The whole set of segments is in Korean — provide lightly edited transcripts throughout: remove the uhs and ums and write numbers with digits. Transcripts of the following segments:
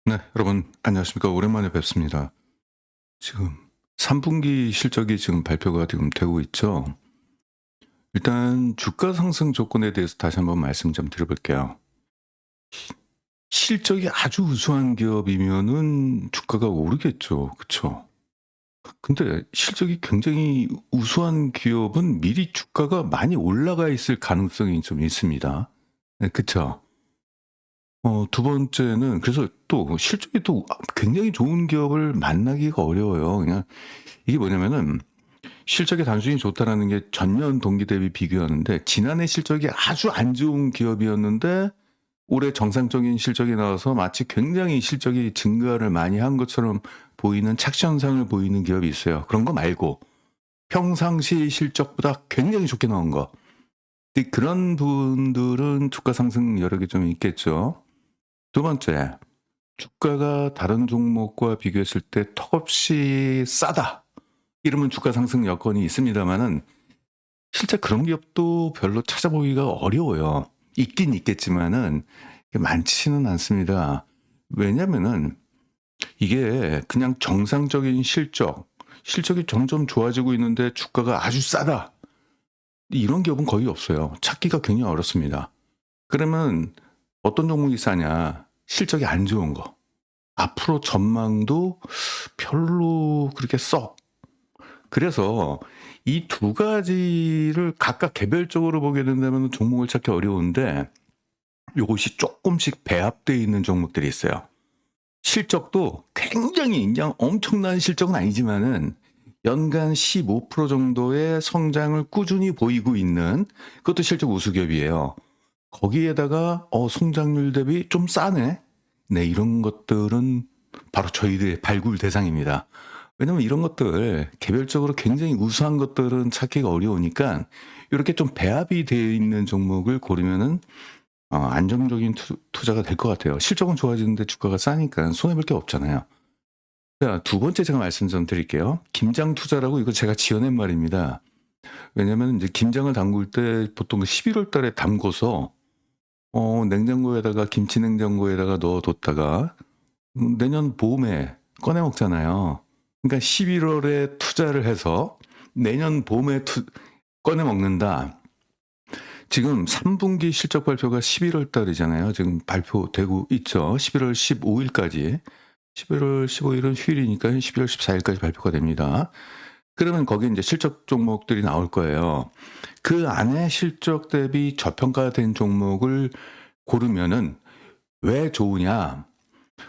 네, 여러분 안녕하십니까? 오랜만에 뵙습니다. 지금 3분기 실적이 지금 발표가 지금 되고 있죠. 일단 주가 상승 조건에 대해서 다시 한번 말씀 좀 드려볼게요. 실적이 아주 우수한 기업이면은 주가가 오르겠죠. 그쵸? 근데 실적이 굉장히 우수한 기업은 미리 주가가 많이 올라가 있을 가능성이 좀 있습니다. 네, 그쵸? 두 번째는 그래서 또 실적이 또 굉장히 좋은 기업을 만나기가 어려워요. 그냥 이게 뭐냐면은 실적이 단순히 좋다라는 게 전년 동기 대비 비교하는데 지난해 실적이 아주 안 좋은 기업이었는데 올해 정상적인 실적이 나와서 마치 굉장히 실적이 증가를 많이 한 것처럼 보이는 착시 현상을 보이는 기업이 있어요. 그런 거 말고 평상시 실적보다 굉장히 좋게 나온 거. 근데 그런 분들은 주가 상승 여력이 좀 있겠죠. 두 번째, 주가가 다른 종목과 비교했을 때 턱없이 싸다. 이러면 주가 상승 여건이 있습니다만은 실제 그런 기업도 별로 찾아보기가 어려워요. 있긴 있겠지만은 많지는 않습니다. 왜냐면은 이게 그냥 정상적인 실적이 점점 좋아지고 있는데 주가가 아주 싸다. 이런 기업은 거의 없어요. 찾기가 굉장히 어렵습니다. 그러면 어떤 종목이 싸냐? 실적이 안 좋은 거. 앞으로 전망도 별로 그렇게 썩. 그래서 이 두 가지를 각각 개별적으로 보게 된다면 종목을 찾기 어려운데 요것이 쪼끔씩 배합되어 있는 종목들이 있어요. 실적도 굉장히 그냥 엄청난 실적은 아니지만은 연간 15% 정도의 성장을 꾸준히 보이고 있는 그것도 실적 우수기업이에요. 거기에다가 성장률 대비 좀 싸네. 네, 이런 것들은 바로 저희들의 발굴 대상입니다. 왜냐면 이런 것들 개별적으로 굉장히 우수한 것들은 찾기가 어려우니까 이렇게 좀 배합이 되어 있는 종목을 고르면은 안정적인 투자가 될 것 같아요. 실적은 좋아지는데 주가가 싸니까 손해볼 게 없잖아요. 자, 두 번째 제가 말씀 좀 드릴게요. 김장 투자라고 이거 제가 지어낸 말입니다. 왜냐면 이제 김장을 담글 때 보통 11월 달에 담궈서 냉장고에다가 김치 냉장고에다가 넣어뒀다가 내년 봄에 꺼내 먹잖아요. 그러니까 11월에 투자를 해서 내년 봄에 꺼내 먹는다. 지금 3분기 실적 발표가 11월 달이잖아요. 지금 발표되고 있죠. 11월 15일까지. 11월 15일은 휴일이니까 12월 14일까지 발표가 됩니다. 그러면 거기에 이제 실적 종목들이 나올 거예요. 그 안에 실적 대비 저평가된 종목을 고르면은 왜 좋으냐?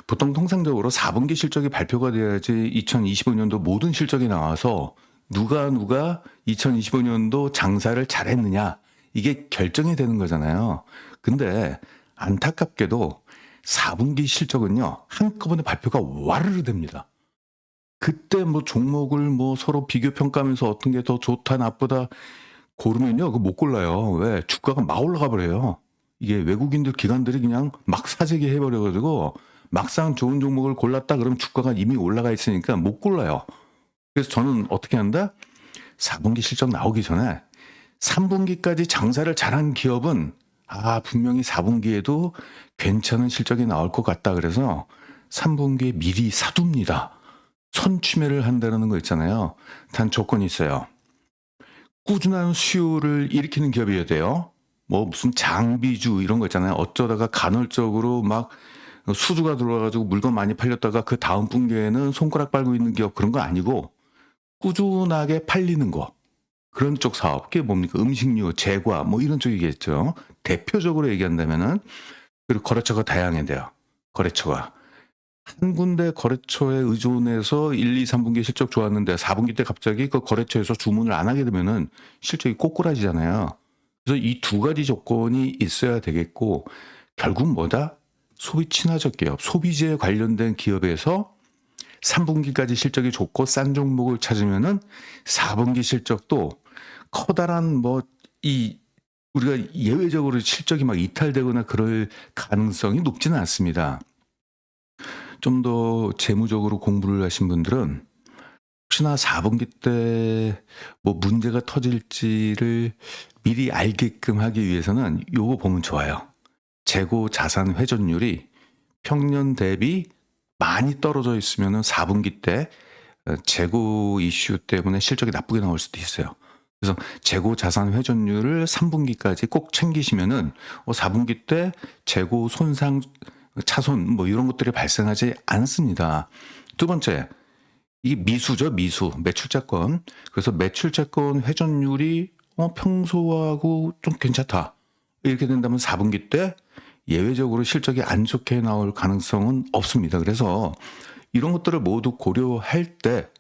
보통 통상적으로 4분기 실적이 발표가 돼야지 2025년도 모든 실적이 나와서 누가 2025년도 장사를 잘했느냐 이게 결정이 되는 거잖아요. 근데 안타깝게도 4분기 실적은요 한꺼번에 발표가 와르르 됩니다. 그때 뭐 종목을 뭐 서로 비교 평가하면서 어떤 게 더 좋다 나쁘다 고르면요 그거 못 골라요. 왜? 주가가 막 올라가 버려요. 이게 외국인들 기관들이 그냥 막 사재기 해버려 가지고 막상 좋은 종목을 골랐다 그러면 주가가 이미 올라가 있으니까 못 골라요. 그래서 저는 어떻게 한다? 4분기 실적 나오기 전에 3분기까지 장사를 잘한 기업은 분명히 4분기에도 괜찮은 실적이 나올 것 같다 그래서 3분기에 미리 사둡니다. 선취매를 한다는 거 있잖아요. 단 조건이 있어요. 꾸준한 수요를 일으키는 기업이어야 돼요. 뭐 무슨 장비주 이런 거 있잖아요. 어쩌다가 간헐적으로 막 수주가 들어와가지고 물건 많이 팔렸다가 그 다음 분기에는 손가락 빨고 있는 기업 그런 거 아니고 꾸준하게 팔리는 거. 그런 쪽 사업. 그게 뭡니까? 음식료, 제과 뭐 이런 쪽이겠죠. 대표적으로 얘기한다면은 그리고 거래처가 다양해야 돼요. 거래처가. 한 군데 거래처에 의존해서 1, 2, 3분기 실적 좋았는데 4분기 때 갑자기 그 거래처에서 주문을 안 하게 되면은 실적이 꼬꾸라지잖아요. 그래서 이 두 가지 조건이 있어야 되겠고 결국 뭐다? 소비 친화적 기업, 소비재에 관련된 기업에서 3분기까지 실적이 좋고 싼 종목을 찾으면은 4분기 실적도 커다란 뭐 이 우리가 예외적으로 실적이 막 이탈되거나 그럴 가능성이 높지는 않습니다. 좀 더 재무적으로 공부를 하신 분들은 혹시나 4분기 때 뭐 문제가 터질지를 미리 알게끔 하기 위해서는 요거 보면 좋아요. 재고 자산 회전율이 평년 대비 많이 떨어져 있으면은 4분기 때 재고 이슈 때문에 실적이 나쁘게 나올 수도 있어요. 그래서 재고 자산 회전율을 3분기까지 꼭 챙기시면은 4분기 때 재고 손상, 차손 뭐 이런 것들이 발생하지 않습니다. 두 번째, 이게 미수죠, 미수. 매출자권. 그래서 매출자권 회전율이 평소하고 좀 괜찮다. 이렇게 된다면 4분기 때 예외적으로 실적이 안 좋게 나올 가능성은 없습니다. 그래서 이런 것들을 모두 고려할 때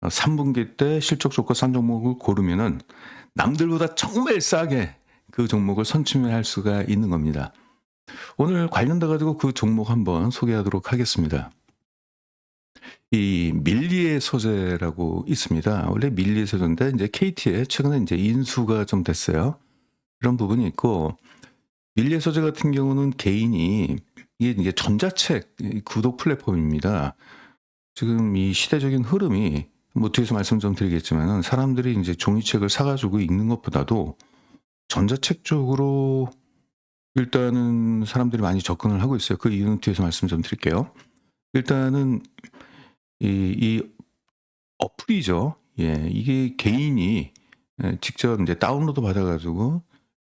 3분기 때 실적 좋고 싼 종목을 고르면은 남들보다 정말 싸게 그 종목을 선취할 수가 있는 겁니다. 오늘 관련돼 가지고 그 종목 한번 소개하도록 하겠습니다. 이 밀리의 소재라고 있습니다. 원래 밀리의 소재인데 이제 KT에 최근에 이제 인수가 좀 됐어요. 그런 부분이 있고, 밀리의 소재 같은 경우는 개인이 이게 전자책 구독 플랫폼입니다. 지금 이 시대적인 흐름이 뭐 뒤에서 말씀 좀 드리겠지만은 사람들이 이제 종이책을 사가지고 읽는 것보다도 전자책 쪽으로 일단은 사람들이 많이 접근을 하고 있어요. 그 이유는 뒤에서 말씀 좀 드릴게요. 일단은 이 어플이죠. 예, 이게 개인이 직접 이제 다운로드 받아가지고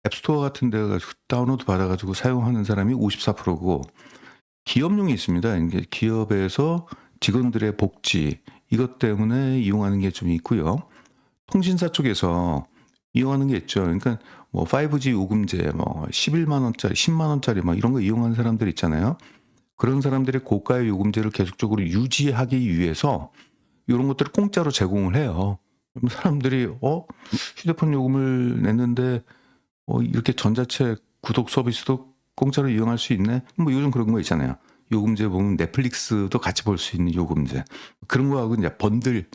앱스토어 같은 데 가지고 다운로드 받아가지고 사용하는 사람이 54%고, 기업용이 있습니다. 이제 기업에서 직원들의 복지 이것 때문에 이용하는 게 좀 있고요. 통신사 쪽에서 이용하는 게 있죠. 그러니까 뭐 5G 요금제 뭐 11만 원짜리, 10만 원짜리 막 이런 거 이용하는 사람들 있잖아요. 그런 사람들이 고가의 요금제를 계속적으로 유지하기 위해서 이런 것들을 공짜로 제공을 해요. 그럼 사람들이 휴대폰 요금을 냈는데 이렇게 전자책 구독 서비스도 공짜로 이용할 수 있네. 뭐 요즘 그런 거 있잖아요. 요금제 보면 넷플릭스도 같이 볼 수 있는 요금제. 그런 거하고 이제 번들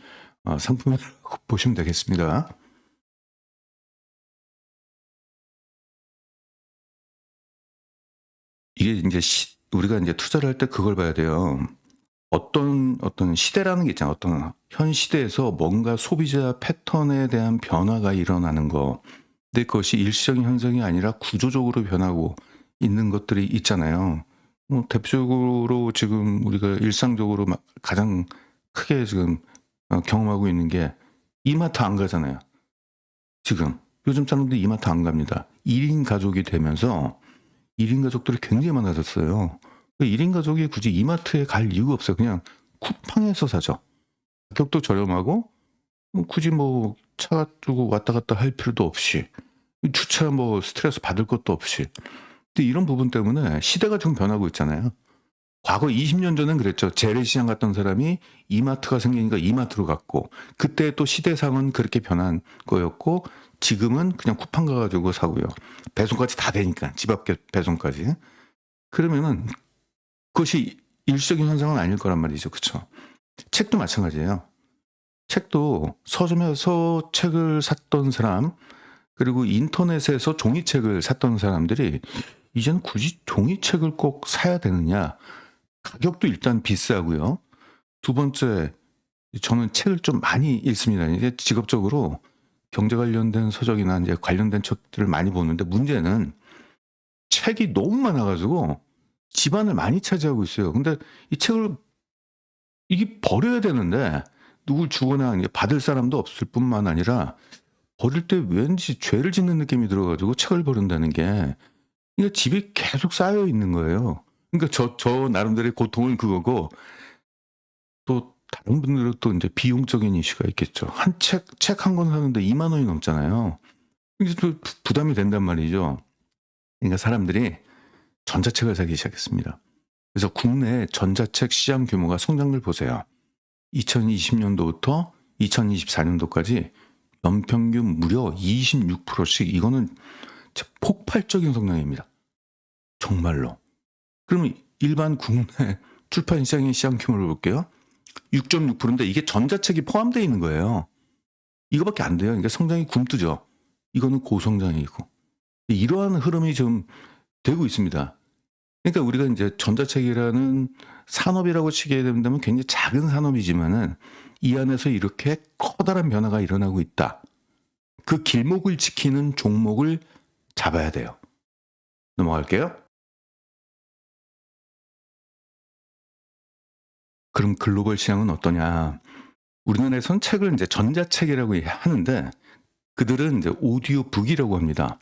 상품이라고 보시면 되겠습니다. 이게 이제 우리가 이제 투자를 할 때 그걸 봐야 돼요. 어떤 시대라는 게 있잖아요. 어떤 현 시대에서 뭔가 소비자 패턴에 대한 변화가 일어나는 거. 근데 그것이 일시적인 현상이 아니라 구조적으로 변하고 있는 것들이 있잖아요. 대표적으로 지금 우리가 일상적으로 가장 크게 지금 경험하고 있는 게 이마트 안 가잖아요. 지금 요즘 사람들이 이마트 안 갑니다. 1인 가족이 되면서 1인 가족들이 굉장히 많아졌어요. 1인 가족이 굳이 이마트에 갈 이유가 없어요. 그냥 쿠팡에서 사죠. 가격도 저렴하고 굳이 뭐 차 두고 왔다 갔다 할 필요도 없이, 주차 뭐 스트레스 받을 것도 없이. 근데 이런 부분 때문에 시대가 좀 변하고 있잖아요. 과거 20년 전엔 그랬죠. 재래시장 갔던 사람이 이마트가 생기니까 이마트로 갔고, 그때 또 시대상은 그렇게 변한 거였고, 지금은 그냥 쿠팡 가가지고 사고요. 배송까지 다 되니까, 집 앞 배송까지. 그러면은 그것이 일시적인 현상은 아닐 거란 말이죠. 그쵸? 책도 마찬가지예요. 책도 서점에서 책을 샀던 사람, 그리고 인터넷에서 종이책을 샀던 사람들이 이제는 굳이 종이책을 꼭 사야 되느냐? 가격도 일단 비싸고요. 두 번째, 저는 책을 좀 많이 읽습니다. 이제 직업적으로 경제 관련된 서적이나 이제 관련된 책들을 많이 보는데, 문제는 책이 너무 많아가지고 집안을 많이 차지하고 있어요. 근데 이 책을 이게 버려야 되는데 누굴 주거나 이제 받을 사람도 없을 뿐만 아니라 버릴 때 왠지 죄를 짓는 느낌이 들어가지고 책을 버린다는 게, 이게 집에 계속 쌓여 있는 거예요. 그러니까 저 나름대로의 고통은 그거고, 또 다른 분들은 또 이제 비용적인 이슈가 있겠죠. 책 한 권 사는데 2만 원이 넘잖아요. 이게 또 부담이 된단 말이죠. 그러니까 사람들이 전자책을 사기 시작했습니다. 그래서 국내 전자책 시장 규모가 성장률 보세요. 2020년도부터 2024년도까지 연평균 무려 26%씩, 이거는 진짜 폭발적인 성장입니다. 정말로. 그러면 일반 국내 출판 시장의 시장 규모를 볼게요. 6.6%인데 이게 전자책이 포함되어 있는 거예요. 이거밖에 안 돼요. 그러니까 성장이 굼뜨죠. 이거는 고성장이고. 이러한 흐름이 좀 되고 있습니다. 그러니까 우리가 이제 전자책이라는 산업이라고 치게 된다면 굉장히 작은 산업이지만은 이 안에서 이렇게 커다란 변화가 일어나고 있다. 그 길목을 지키는 종목을 잡아야 돼요. 넘어갈게요. 그럼 글로벌 시장은 어떠냐? 우리나라에선 책을 이제 전자책이라고 하는데 그들은 이제 오디오북이라고 합니다.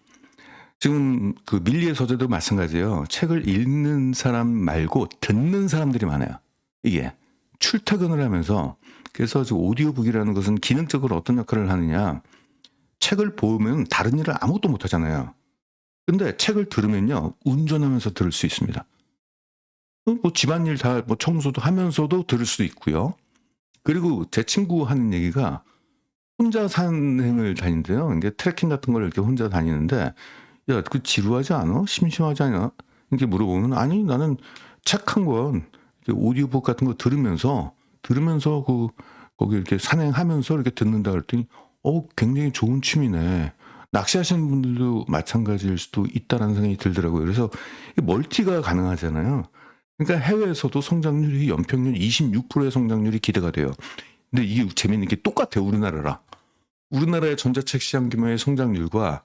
지금 그 밀리의 서재도 마찬가지예요. 책을 읽는 사람 말고 듣는 사람들이 많아요. 이게 출퇴근을 하면서 그래서 지금 오디오북이라는 것은 기능적으로 어떤 역할을 하느냐? 책을 보면 다른 일을 아무것도 못 하잖아요. 근데 책을 들으면요, 운전하면서 들을 수 있습니다. 뭐 집안일 다 뭐 청소도 하면서도 들을 수 있고요. 그리고 제 친구 하는 얘기가 혼자 산행을 다닌대요. 이게 트레킹 같은 걸 이렇게 혼자 다니는데, 야, 그 지루하지 않아? 심심하지 않아? 이렇게 물어보면, 아니, 나는 책 한 권, 오디오북 같은 거 들으면서 거기 이렇게 산행하면서 이렇게 듣는다 그랬더니, 굉장히 좋은 취미네. 낚시하시는 분들도 마찬가지일 수도 있다라는 생각이 들더라고요. 그래서 멀티가 가능하잖아요. 그러니까 해외에서도 성장률이 연평균 26%의 성장률이 기대가 돼요. 근데 이게 재미있는 게 똑같아요. 우리나라랑. 우리나라의 전자책 시장 규모의 성장률과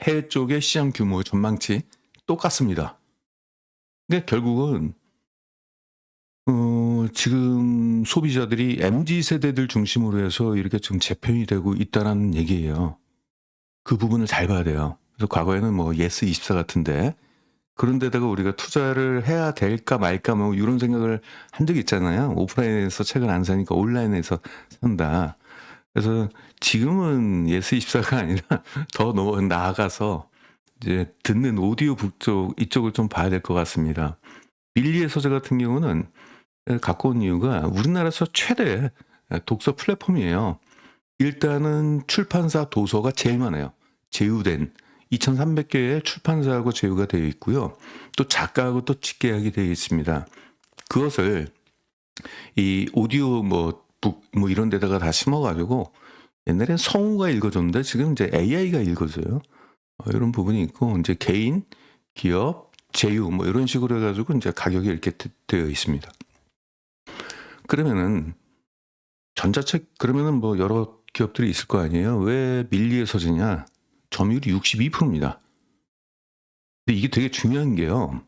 해외 쪽의 시장 규모의 전망치 똑같습니다. 근데 결국은 지금 소비자들이 MZ세대들 중심으로 해서 이렇게 지금 재편이 되고 있다는 얘기예요. 그 부분을 잘 봐야 돼요. 그래서 과거에는 뭐 예스24 같은데 그런 데다가 우리가 투자를 해야 될까 말까 뭐 이런 생각을 한 적이 있잖아요. 오프라인에서 책을 안 사니까 온라인에서 산다. 그래서 지금은 예스24가 아니라 더 나아가서 이제 듣는 오디오북 이쪽을 좀 봐야 될 것 같습니다. 밀리의 서재 같은 경우는 갖고 온 이유가 우리나라에서 최대 독서 플랫폼이에요. 일단은 출판사 도서가 제일 많아요. 제휴된 2,300개의 출판사하고 제휴가 되어 있고요. 또 작가하고 또 직계약이 되어 있습니다. 그것을 이 오디오 북 이런 데다가 다 심어가지고 옛날엔 성우가 읽어줬는데 지금 이제 AI가 읽어줘요. 이런 부분이 있고 이제 개인, 기업, 제휴 이런 식으로 해가지고 이제 가격이 이렇게 되어 있습니다. 그러면은 전자책 그러면은 뭐 여러 기업들이 있을 거 아니에요. 왜 밀리의 서재냐? 점유율이 62%입니다. 근데 이게 되게 중요한 게요.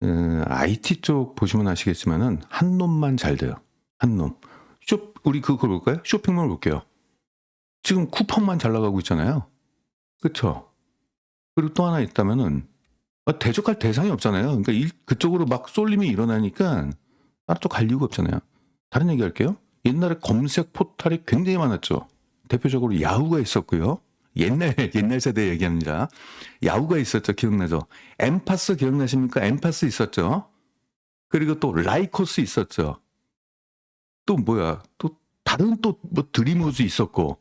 IT 쪽 보시면 아시겠지만은 한 놈만 잘 돼요. 한 놈. 우리 그걸 볼까요? 쇼핑몰 볼게요. 지금 쿠팡만 잘 나가고 있잖아요. 그쵸? 그리고 또 하나 있다면은 대적할 대상이 없잖아요. 그러니까 그쪽으로 막 쏠림이 일어나니까 따로 또 갈 이유가 없잖아요. 다른 얘기 할게요. 옛날에 검색 포털이 굉장히 많았죠. 대표적으로 야후가 있었고요. 옛날 세대 얘기합니다. 야후가 있었죠. 기억나죠? 엠파스 기억나십니까? 엠파스 있었죠. 그리고 또 라이코스 있었죠. 또 또 다른 또 뭐 드리모즈 있었고,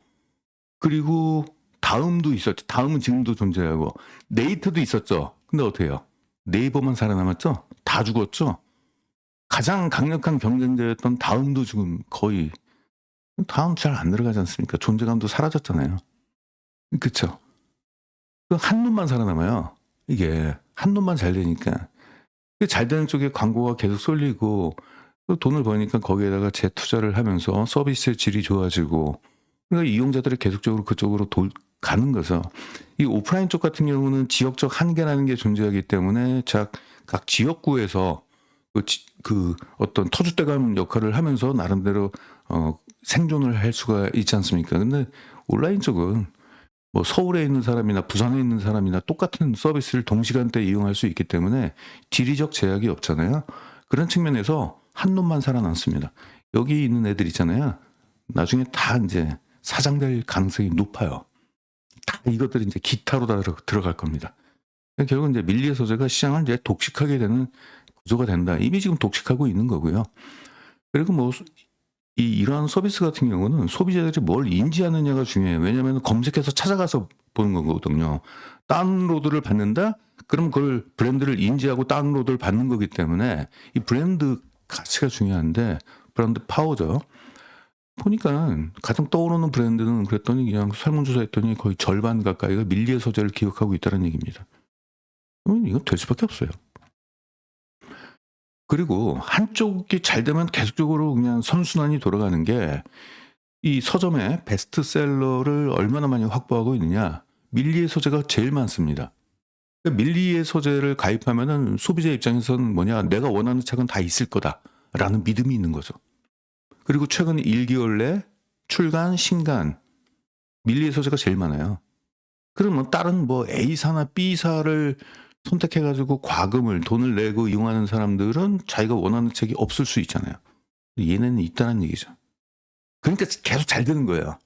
그리고 다음도 있었죠. 다음은 지금도 존재하고, 네이트도 있었죠. 근데 어떻게 해요? 네이버만 살아남았죠? 다 죽었죠? 가장 강력한 경쟁자였던 다음도 지금 거의, 다음 잘 안 들어가지 않습니까? 존재감도 사라졌잖아요. 그쵸? 한 놈만 살아남아요. 이게 한 놈만 잘 되니까. 잘 되는 쪽에 광고가 계속 쏠리고 또 돈을 버니까 거기에다가 재투자를 하면서 서비스의 질이 좋아지고, 그러니까 이용자들이 계속적으로 그쪽으로 가는 거죠. 이 오프라인 쪽 같은 경우는 지역적 한계라는 게 존재하기 때문에 각 지역구에서 그 어떤 터줏대감 역할을 하면서 나름대로 생존을 할 수가 있지 않습니까? 근데 온라인 쪽은 뭐 서울에 있는 사람이나 부산에 있는 사람이나 똑같은 서비스를 동시간대에 이용할 수 있기 때문에 지리적 제약이 없잖아요. 그런 측면에서 한 놈만 살아남습니다. 여기 있는 애들 있잖아요. 나중에 다 이제 사장될 가능성이 높아요. 다 이것들이 이제 기타로 다 들어갈 겁니다. 결국은 이제 밀리의 서재가 시장을 이제 독식하게 되는 구조가 된다. 이미 지금 독식하고 있는 거고요. 그리고 뭐 이러한 서비스 같은 경우는 소비자들이 뭘 인지하느냐가 중요해요. 왜냐하면 검색해서 찾아가서 보는 거거든요. 다운로드를 받는다? 그럼 그걸 브랜드를 인지하고 다운로드를 받는 거기 때문에 이 브랜드 가치가 중요한데, 브랜드 파워죠. 보니까 가장 떠오르는 브랜드는 그랬더니 그냥 설문조사 했더니 거의 절반 가까이가 밀리의 서재를 기억하고 있다는 얘기입니다. 이건 될 수밖에 없어요. 그리고 한쪽이 잘 되면 계속적으로 그냥 선순환이 돌아가는 게, 이 서점의 베스트셀러를 얼마나 많이 확보하고 있느냐. 밀리의 서재가 제일 많습니다. 밀리의 서재를 가입하면은 소비자 입장에서는 내가 원하는 책은 다 있을 거다 라는 믿음이 있는 거죠. 그리고 최근 1개월 내 출간, 신간, 밀리의 소재가 제일 많아요. 그러면 다른 뭐 A사나 B사를 선택해가지고 과금을, 돈을 내고 이용하는 사람들은 자기가 원하는 책이 없을 수 있잖아요. 얘네는 있다는 얘기죠. 그러니까 계속 잘 되는 거예요.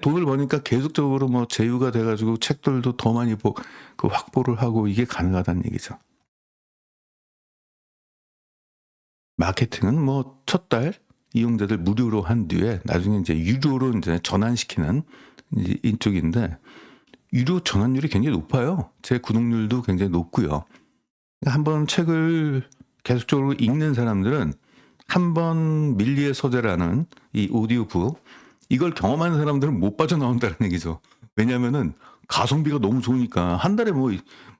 돈을 버니까 계속적으로 뭐 제휴가 돼가지고 책들도 더 많이 확보를 하고 이게 가능하다는 얘기죠. 마케팅은 뭐 첫 달 이용자들 무료로 한 뒤에 나중에 이제 유료로 이제 전환시키는 이쪽인데, 유료 전환율이 굉장히 높아요. 제 구독률도 굉장히 높고요. 한번 책을 계속적으로 읽는 사람들은 한번 밀리의 서재라는 이 오디오북, 이걸 경험하는 사람들은 못 빠져나온다는 얘기죠. 왜냐면은 가성비가 너무 좋으니까 한 달에 뭐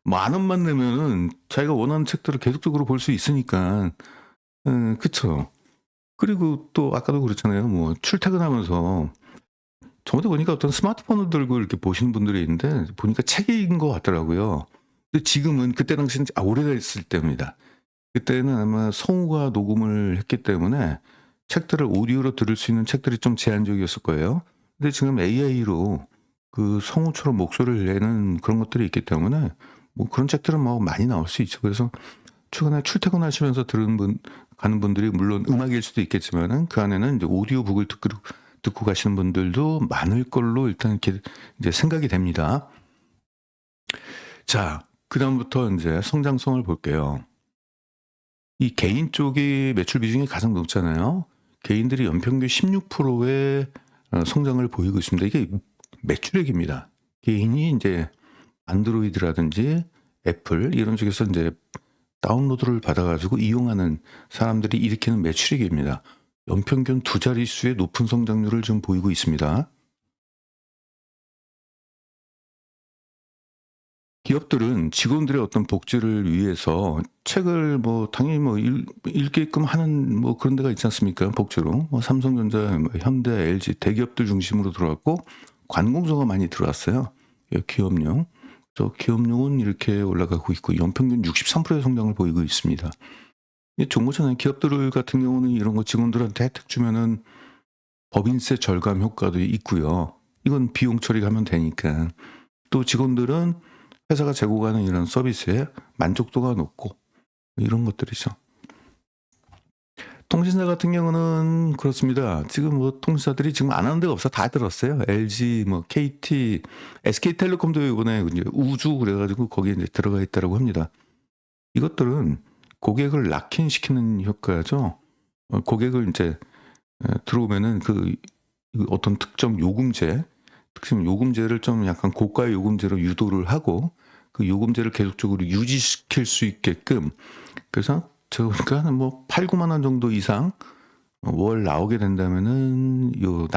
10,000원만 내면은 자기가 원하는 책들을 계속적으로 볼 수 있으니까. 그쵸. 그리고 또 아까도 그렇잖아요. 뭐 출퇴근하면서 저번에 보니까 어떤 스마트폰을 들고 이렇게 보시는 분들이 있는데 보니까 책인 것 같더라고요. 근데 지금은, 그때 당시는 오래됐을 때입니다. 그때는 아마 성우가 녹음을 했기 때문에 책들을 오디오로 들을 수 있는 책들이 좀 제한적이었을 거예요. 근데 지금 AI로 그 성우처럼 목소리를 내는 그런 것들이 있기 때문에 뭐 그런 책들은 뭐 많이 나올 수 있죠. 그래서 최근에 출퇴근하시면서 가는 분들이 물론 음악일 수도 있겠지만은 그 안에는 이제 오디오북을 듣고 가시는 분들도 많을 걸로 일단 이렇게 이제 생각이 됩니다. 자, 그다음부터 이제 성장성을 볼게요. 이 개인 쪽이 매출 비중이 가장 높잖아요. 개인들이 연평균 16%의 성장을 보이고 있습니다. 이게 매출액입니다. 개인이 이제 안드로이드라든지 애플 이런 쪽에서 이제 다운로드를 받아가지고 이용하는 사람들이 일으키는 매출액입니다. 연평균 2자릿수의 높은 성장률을 좀 보이고 있습니다. 기업들은 직원들의 어떤 복지를 위해서 책을 뭐 당연히 뭐 읽게끔 하는 뭐 그런 데가 있지 않습니까? 복지로. 뭐 삼성전자, 뭐 현대, LG 대기업들 중심으로 들어왔고 관공서가 많이 들어왔어요. 기업용. 또 기업용은 이렇게 올라가고 있고 연평균 63%의 성장을 보이고 있습니다. 정부잖아요. 기업들 같은 경우는 이런 거 직원들한테 혜택 주면은 법인세 절감 효과도 있고요. 이건 비용 처리하면 되니까. 또 직원들은 회사가 제공하는 이런 서비스에 만족도가 높고 이런 것들이죠. 통신사 같은 경우는 그렇습니다. 지금 뭐 통신사들이 지금 안 하는 데가 없어. 다 들었어요. LG, 뭐 KT, SK텔레콤도 이번에 이제 우주 그래가지고 거기에 이제 들어가 있다라고 합니다. 이것들은 고객을 락인시키는 효과죠. 고객을 이제 들어오면은 그 어떤 특정 요금제를 좀 약간 고가 요금제로 유도를 하고 그 요금제를 계속적으로 유지시킬 수 있게끔, 그래서 제가 보니까 뭐 8, 9만 원 정도 이상 월 나오게 된다면은 요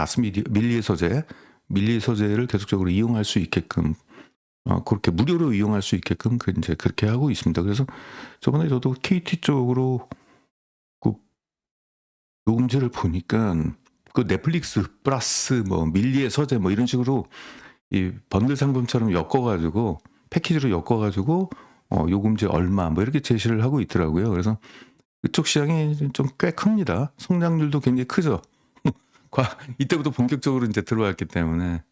밀리의 서재를 계속적으로 이용할 수 있게끔 그렇게 무료로 이용할 수 있게끔 이제 그렇게 하고 있습니다. 그래서 저번에 저도 KT 쪽으로 그 요금제를 보니까 그 넷플릭스 플러스 뭐 밀리의 서재 뭐 이런 식으로 이 번들 상품처럼 엮어가지고 패키지로 엮어가지고 요금제 얼마 뭐 이렇게 제시를 하고 있더라고요. 그래서 그쪽 시장이 좀 꽤 큽니다. 성장률도 굉장히 크죠. 이때부터 본격적으로 이제 들어왔기 때문에.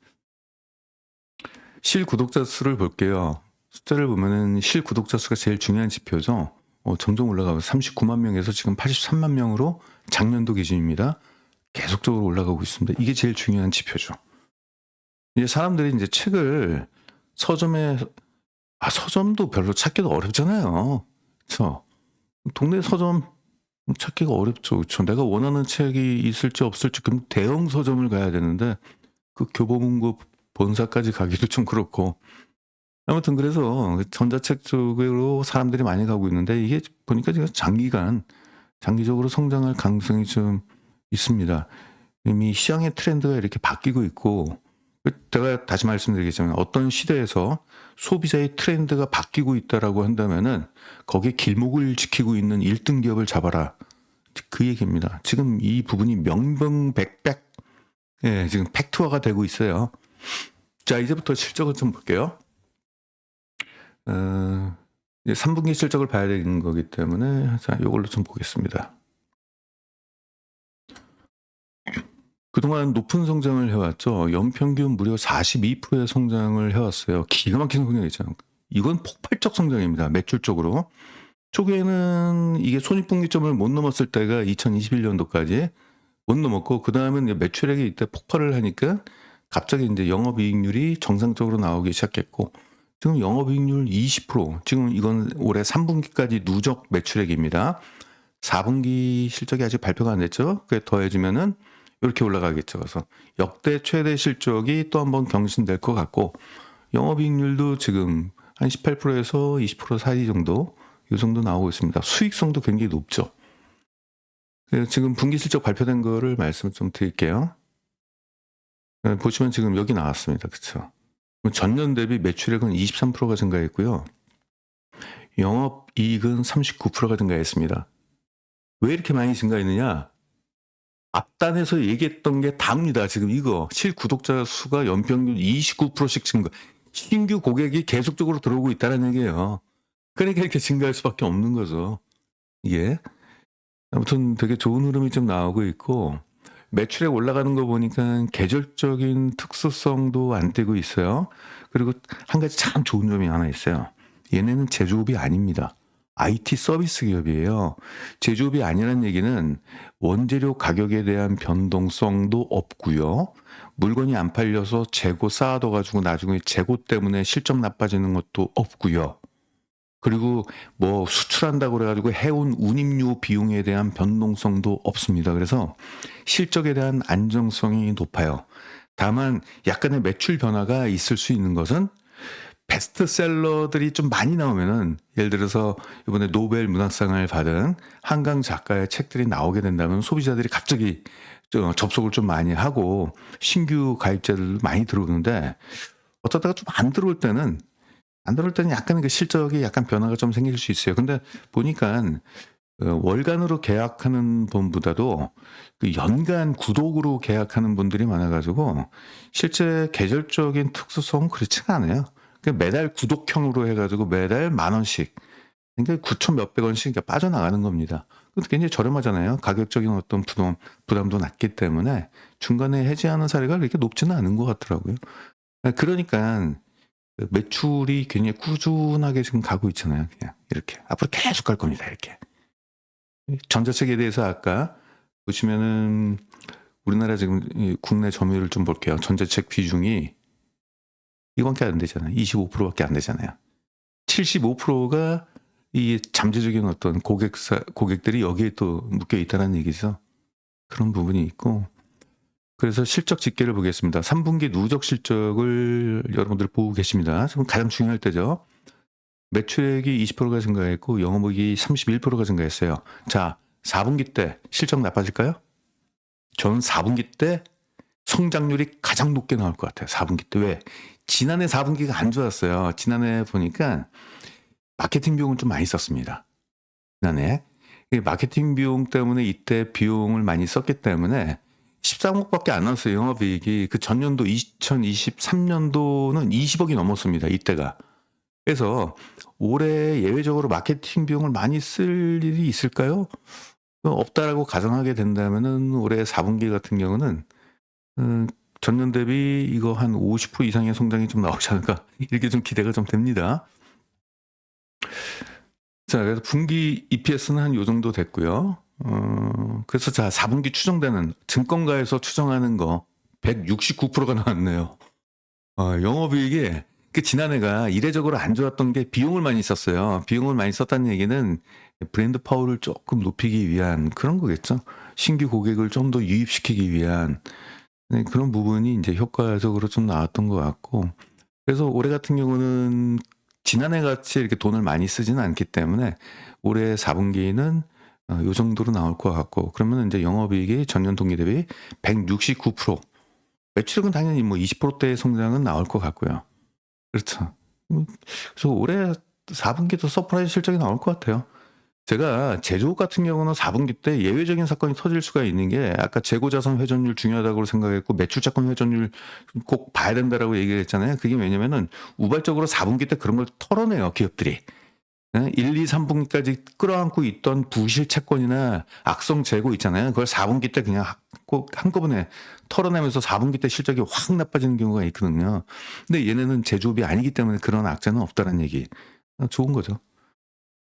실구독자 수를 볼게요. 숫자를 보면은 실구독자 수가 제일 중요한 지표죠. 점점 올라가고 39만 명에서 지금 83만 명으로 작년도 기준입니다. 계속적으로 올라가고 있습니다. 이게 제일 중요한 지표죠. 이제 사람들이 이제 책을 서점도 별로 찾기도 어렵잖아요. 그렇죠? 동네 서점 찾기가 어렵죠. 그렇죠? 내가 원하는 책이 있을지 없을지 그럼 대형 서점을 가야 되는데 그 교보문고 본사까지 가기도 좀 그렇고. 아무튼 그래서 전자책 쪽으로 사람들이 많이 가고 있는데 이게 보니까 제가 장기적으로 성장할 가능성이 좀 있습니다. 이미 시장의 트렌드가 이렇게 바뀌고 있고, 제가 다시 말씀드리겠지만 어떤 시대에서 소비자의 트렌드가 바뀌고 있다라고 한다면은 거기에 길목을 지키고 있는 1등 기업을 잡아라. 그 얘기입니다. 지금 이 부분이 명명백백 지금 팩트화가 되고 있어요. 자, 이제부터 실적을 좀 볼게요. 이제 3분기 실적을 봐야 되는 거기 때문에 자, 이걸로 좀 보겠습니다. 그동안 높은 성장을 해왔죠. 연평균 무려 42%의 성장을 해왔어요. 기가 막힌 성장이죠. 이건 폭발적 성장입니다. 매출적으로. 초기에는 이게 손익분기점을 못 넘었을 때가 2021년도까지 못 넘었고, 그 다음은 매출액이 이때 폭발을 하니까 갑자기 이제 영업이익률이 정상적으로 나오기 시작했고, 지금 영업이익률 20%, 지금 이건 올해 3분기까지 누적 매출액입니다. 4분기 실적이 아직 발표가 안 됐죠. 그게 더해지면은 이렇게 올라가겠죠. 그래서 역대 최대 실적이 또 한번 경신될 것 같고, 영업이익률도 지금 한 18%에서 20% 사이 정도, 이 정도 나오고 있습니다. 수익성도 굉장히 높죠. 그래서 지금 분기 실적 발표된 거를 말씀을 좀 드릴게요. 보시면 지금 여기 나왔습니다. 그렇죠? 전년 대비 매출액은 23%가 증가했고요. 영업이익은 39%가 증가했습니다. 왜 이렇게 많이 증가했느냐? 앞단에서 얘기했던 게 답니다. 지금 이거 실구독자 수가 연평균 29%씩 증가. 신규 고객이 계속적으로 들어오고 있다는 얘기예요. 그러니까 이렇게 증가할 수밖에 없는 거죠. 이게. 아무튼 되게 좋은 흐름이 좀 나오고 있고, 매출액 올라가는 거 보니까 계절적인 특수성도 안 떼고 있어요. 그리고 한 가지 참 좋은 점이 하나 있어요. 얘네는 제조업이 아닙니다. IT 서비스 기업이에요. 제조업이 아니라는 얘기는 원재료 가격에 대한 변동성도 없고요. 물건이 안 팔려서 재고 쌓아둬가지고 나중에 재고 때문에 실적 나빠지는 것도 없고요. 그리고 뭐 수출한다고 그래가지고 해온 운임료 비용에 대한 변동성도 없습니다. 그래서 실적에 대한 안정성이 높아요. 다만 약간의 매출 변화가 있을 수 있는 것은 베스트셀러들이 좀 많이 나오면은, 예를 들어서 이번에 노벨 문학상을 받은 한강 작가의 책들이 나오게 된다면 소비자들이 갑자기 접속을 좀 많이 하고 신규 가입자들 많이 들어오는데, 어쩌다가 좀 안 들어올 때는 약간 그 실적이 약간 변화가 좀 생길 수 있어요. 근데 보니까 월간으로 계약하는 분보다도 그 연간 구독으로 계약하는 분들이 많아가지고 실제 계절적인 특수성은 그렇지가 않아요. 매달 구독형으로 해가지고 매달 10,000원씩, 그러니까 9천 몇백 원씩 빠져나가는 겁니다. 그것도 굉장히 저렴하잖아요. 가격적인 어떤 부담도 낮기 때문에 중간에 해지하는 사례가 그렇게 높지는 않은 것 같더라고요. 그러니까 매출이 굉장히 꾸준하게 지금 가고 있잖아요. 그냥 이렇게 앞으로 계속 갈 겁니다. 이렇게. 전자책에 대해서 아까 보시면은 우리나라 지금 국내 점유율을 좀 볼게요. 전자책 비중이 이거밖에 안 되잖아요. 25%밖에 안 되잖아요. 75%가 이 잠재적인 어떤 고객들이 여기에 또 묶여 있다는 얘기죠. 그런 부분이 있고, 그래서 실적 집계를 보겠습니다. 3분기 누적 실적을 여러분들 보고 계십니다. 지금 가장 중요할 때죠. 매출액이 20%가 증가했고 영업이익이 31%가 증가했어요. 자, 4분기 때 실적 나빠질까요? 저는 4분기 때 성장률이 가장 높게 나올 것 같아요. 4분기 때. 왜? 지난해 4분기가 안 좋았어요. 지난해 보니까 마케팅 비용을 좀 많이 썼습니다. 지난해. 마케팅 비용 때문에 이때 비용을 많이 썼기 때문에 13억밖에 안 나왔어요. 영업이익이. 그 전년도 2023년도는 20억이 넘었습니다. 이때가. 그래서 올해 예외적으로 마케팅 비용을 많이 쓸 일이 있을까요? 없다라고 가정하게 된다면은 올해 4분기 같은 경우는 전년 대비 이거 한 50% 이상의 성장이 좀 나오지 않을까, 이렇게 좀 기대가 좀 됩니다. 자, 그래서 분기 EPS는 한 요 정도 됐고요. 그래서 자, 4분기 추정되는 증권가에서 추정하는 거 169%가 나왔네요. 영업이익이 그 지난해가 이례적으로 안 좋았던 게 비용을 많이 썼어요. 비용을 많이 썼다는 얘기는 브랜드 파워를 조금 높이기 위한 그런 거겠죠. 신규 고객을 좀 더 유입시키기 위한 그런 부분이 이제 효과적으로 좀 나왔던 것 같고, 그래서 올해 같은 경우는 지난해 같이 이렇게 돈을 많이 쓰지는 않기 때문에 올해 4분기는 요 정도로 나올 것 같고, 그러면 이제 영업이익이 전년 동기 대비 169%, 매출액은 당연히 뭐 20%대의 성장은 나올 것 같고요. 그렇죠. 그래서 올해 4분기도 서프라이즈 실적이 나올 것 같아요. 제가 제조업 같은 경우는 4분기 때 예외적인 사건이 터질 수가 있는 게, 아까 재고자산 회전율 중요하다고 생각했고 매출자금 회전율 꼭 봐야 된다라고 얘기했잖아요. 그게 왜냐면은 우발적으로 4분기 때 그런 걸 털어내요, 기업들이. 1, 2, 3분기까지 끌어안고 있던 부실 채권이나 악성 재고 있잖아요. 그걸 4분기 때 그냥 꼭 한꺼번에 털어내면서 4분기 때 실적이 확 나빠지는 경우가 있거든요. 근데 얘네는 제조업이 아니기 때문에 그런 악재는 없다는 얘기. 좋은 거죠.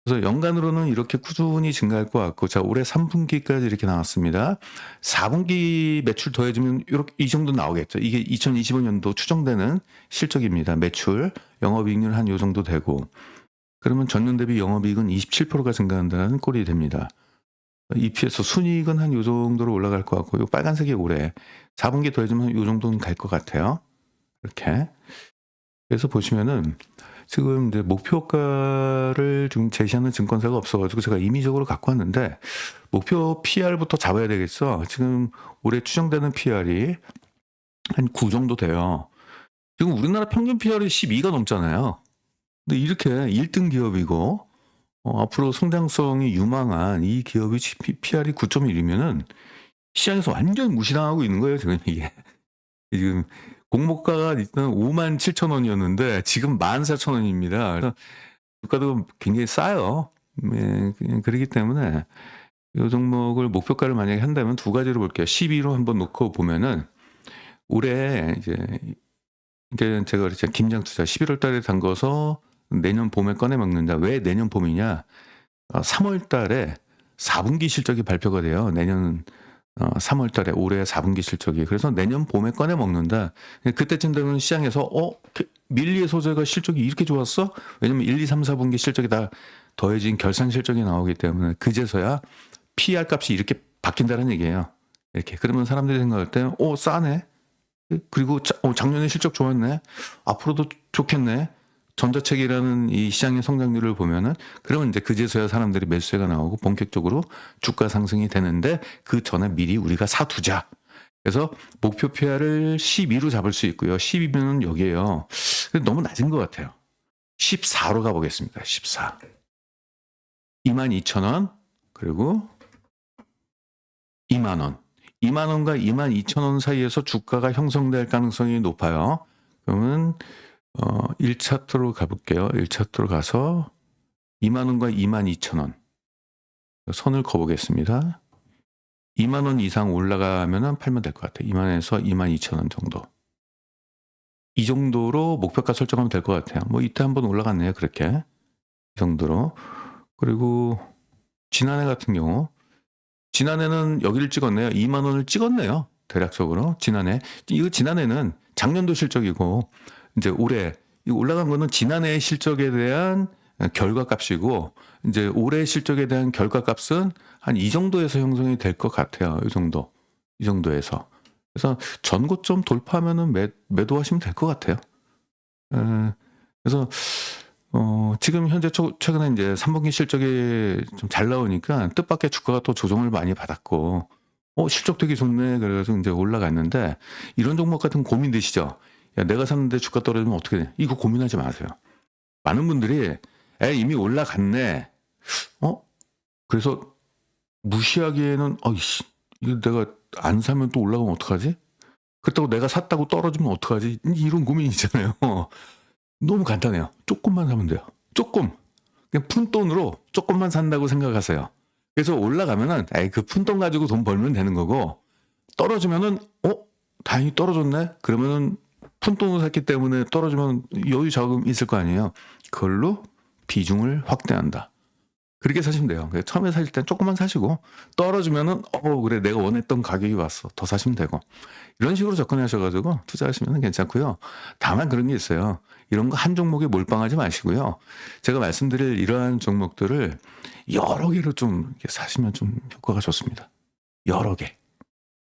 그래서 연간으로는 이렇게 꾸준히 증가할 것 같고, 자, 올해 3분기까지 이렇게 나왔습니다. 4분기 매출 더해지면 이렇게 이 정도 나오겠죠. 이게 2025년도 추정되는 실적입니다. 매출, 영업이익률 한 요 정도 되고, 그러면 전년 대비 영업이익은 27%가 증가한다는 꼴이 됩니다. EPS 순이익은 한 요 정도로 올라갈 것 같고, 요 빨간색이 올해 4분기 더해지면 요 정도는 갈 것 같아요. 이렇게. 그래서 보시면은 지금 이제 목표가를 지금 제시하는 증권사가 없어가지고 제가 임의적으로 갖고 왔는데, 목표 PR부터 잡아야 되겠어. 지금 올해 추정되는 PR이 한 9 정도 돼요. 지금 우리나라 평균 PR이 12가 넘잖아요. 근데 이렇게 1등 기업이고 앞으로 성장성이 유망한 이 기업이 PR이 9.1이면은 시장에서 완전히 무시당하고 있는 거예요, 지금 이게. 지금 공모가가 일단 57,000원이었는데 지금 14,000원입니다. 그래서 주가도 굉장히 싸요. 네, 그렇기 때문에 이 종목을 목표가를 만약에 한다면 두 가지로 볼게요. 12로 한번 놓고 보면은 올해 이제 제가 그랬죠. 김장 투자 11월 달에 담궈서 내년 봄에 꺼내 먹는다. 왜 내년 봄이냐? 3월 달에 4분기 실적이 발표가 돼요. 내년 3월 달에 올해 4분기 실적이. 그래서 내년 봄에 꺼내 먹는다. 그때쯤 되면 시장에서 밀리의 소재가 실적이 이렇게 좋았어? 왜냐면 1, 2, 3, 4분기 실적이 다 더해진 결산 실적이 나오기 때문에 그제서야 PR 값이 이렇게 바뀐다는 얘기예요. 이렇게. 그러면 사람들이 생각할 때 싸네. 그리고 작년에 실적 좋았네. 앞으로도 좋겠네. 전자책이라는 이 시장의 성장률을 보면은 그러면 이제 그제서야 사람들이 매수세가 나오고 본격적으로 주가 상승이 되는데 그 전에 미리 우리가 사두자. 그래서 목표 PR을 12로 잡을 수 있고요. 12면은 여기에요. 너무 낮은 것 같아요. 14로 가보겠습니다. 14. 22,000원 그리고 2만원. 2만원과 22,000원 사이에서 주가가 형성될 가능성이 높아요. 그러면 1차트로 가볼게요. 1차트로 가서 2만원과 22,000원 선을 그어보겠습니다. 2만원 이상 올라가면 팔면 될 것 같아요. 2만원에서 22,000원 정도. 이 정도로 목표가 설정하면 될 것 같아요. 뭐 이때 한번 올라갔네요. 그렇게. 이 정도로. 그리고 지난해 같은 경우 지난해는 여기를 찍었네요. 2만원을 찍었네요. 대략적으로. 지난해는 작년도 실적이고 이제 올해 올라간 거는 지난해의 실적에 대한 결과값이고 이제 올해 실적에 대한 결과값은 한 이 정도에서 형성이 될 것 같아요. 이 정도에서. 그래서 전고점 돌파하면은 매도하시면 될 것 같아요. 그래서 지금 현재 최근에 이제 3분기 실적이 좀 잘 나오니까 뜻밖의 주가가 또 조정을 많이 받았고 실적 되게 좋네 그래가지고 이제 올라갔는데 이런 종목 같은 고민되시죠? 야, 내가 샀는데 주가 떨어지면 어떻게 돼? 이거 고민하지 마세요. 많은 분들이 이미 올라갔네. 그래서 무시하기에는 이거 내가 안 사면 또 올라가면 어떡하지? 그렇다고 내가 샀다고 떨어지면 어떡하지? 이런 고민이 있잖아요. 너무 간단해요. 조금만 사면 돼요. 조금. 그냥 푼돈으로 조금만 산다고 생각하세요. 그래서 올라가면은 그 푼돈 가지고 돈 벌면 되는 거고 떨어지면은 다행히 떨어졌네. 그러면은 푼돈을 샀기 때문에 떨어지면 여유 자금 있을 거 아니에요. 그걸로 비중을 확대한다. 그렇게 사시면 돼요. 처음에 사실 땐 조금만 사시고 떨어지면은 그래 내가 원했던 가격이 왔어. 더 사시면 되고. 이런 식으로 접근하셔가지고 투자하시면 괜찮고요. 다만 그런 게 있어요. 이런 거 한 종목에 몰빵하지 마시고요. 제가 말씀드릴 이러한 종목들을 여러 개로 좀 사시면 좀 효과가 좋습니다. 여러 개.